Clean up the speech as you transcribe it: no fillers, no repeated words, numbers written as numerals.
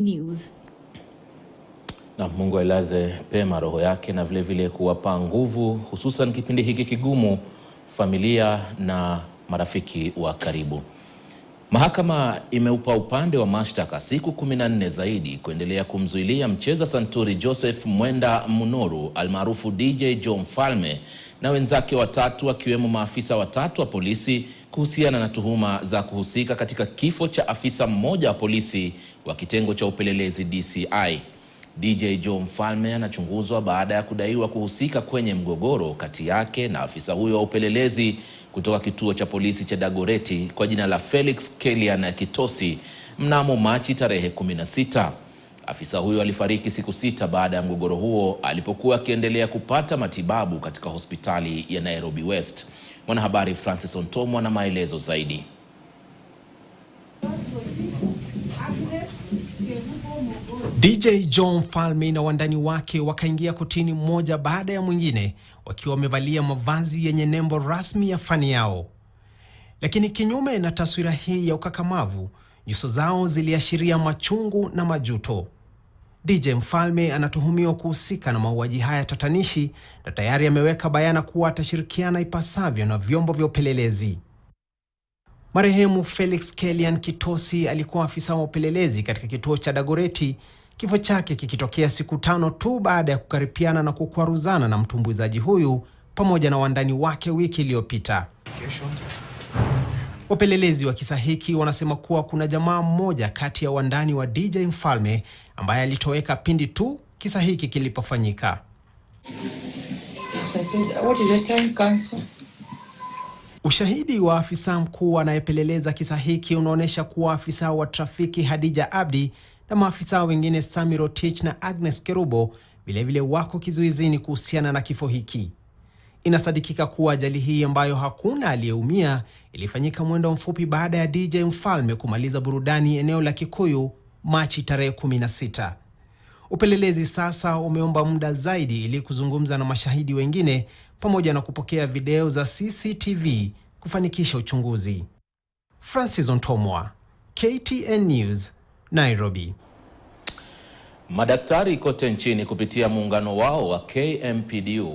News. Na Mungu ailaze pema roho yake na vile vile kuwapa nguvu hususan kipindi hiki kigumu familia na marafiki wa karibu. Mahakama imeupa upande wa mashtaka siku 14 zaidi kuendelea kumzuilia mcheza santuri Joseph Mwenda Munoru almaarufu DJ Mfalme na wenzake watatu wakiwemo maafisa watatu wa polisi kuhusiana na tuhuma za kuhusika katika kifo cha afisa mmoja wa polisi wa kitengo cha upelelezi DCI. DJ Mfalme anachunguzwa baada ya kudaiwa kuhusika kwenye mgogoro kati yake na afisa huyo wa upelelezi kutoka kituo cha polisi cha Dagoreti kwa jina la Felix Kelian Kitosi mnamo Machi tarehe 16. Afisa huyo alifariki siku 6 baada ya mgogoro huo alipokuwa akiendelea kupata matibabu katika hospitali ya Nairobi West. Mwanahabari Francis Ontomwa na maelezo zaidi. DJ Mfalme na wandani wake wakaingia kotini mmoja baada ya mwingine wakiwa wamevalia mavazi yenye nembo rasmi ya fani yao. Lakini kinyume na taswira hii ya ukakamavu, nyuso zao ziliashiria machungu na majuto. DJ Mfalme anatuhumiwa kuhusika na mauaji haya tatanishi na tayari ameweka bayana kuwa atashirikiana ipasavyo na vyombo vya upelelezi. Marehemu Felix Kelian Kitosi alikuwa afisa wa upelelezi katika kituo cha Dagoreti, kifo chake kikitokea siku 5 tu baada ya kukaripiana na kukwaruzana na mtumbuizaji huyu pamoja na wandani wake wiki iliyopita. Wapelelezi wa kisa hiki wanasema kuwa kuna jamaa mmoja kati ya wandani wa DJ Mfalme ambaye alitoweka pindi tu kisa hiki kilipofanyika. Ushahidi wa afisa mkuu anayepeleleza kisa hiki unaonyesha kuwa afisa wa trafiki Hadija Abdi na maafisa wengine Sami Rotich na Agnes Kerubo vilevile wako kizuizini kuhusiana na kifo hiki. Inasadikika kuwa ajali hii ambayo hakuna aliyeumia ilifanyika mwendo mfupi baada ya DJ Mfalme kumaliza burudani eneo la Kikuyu Machi tarehe 16. Upelelezi sasa umeomba muda zaidi ili kuzungumza na mashahidi wengine pamoja na kupokea video za CCTV kufanikisha uchunguzi. Francis Ontomwa, KTN News, Nairobi. Madaktari kote nchini kupitia muungano wao wa KMPDU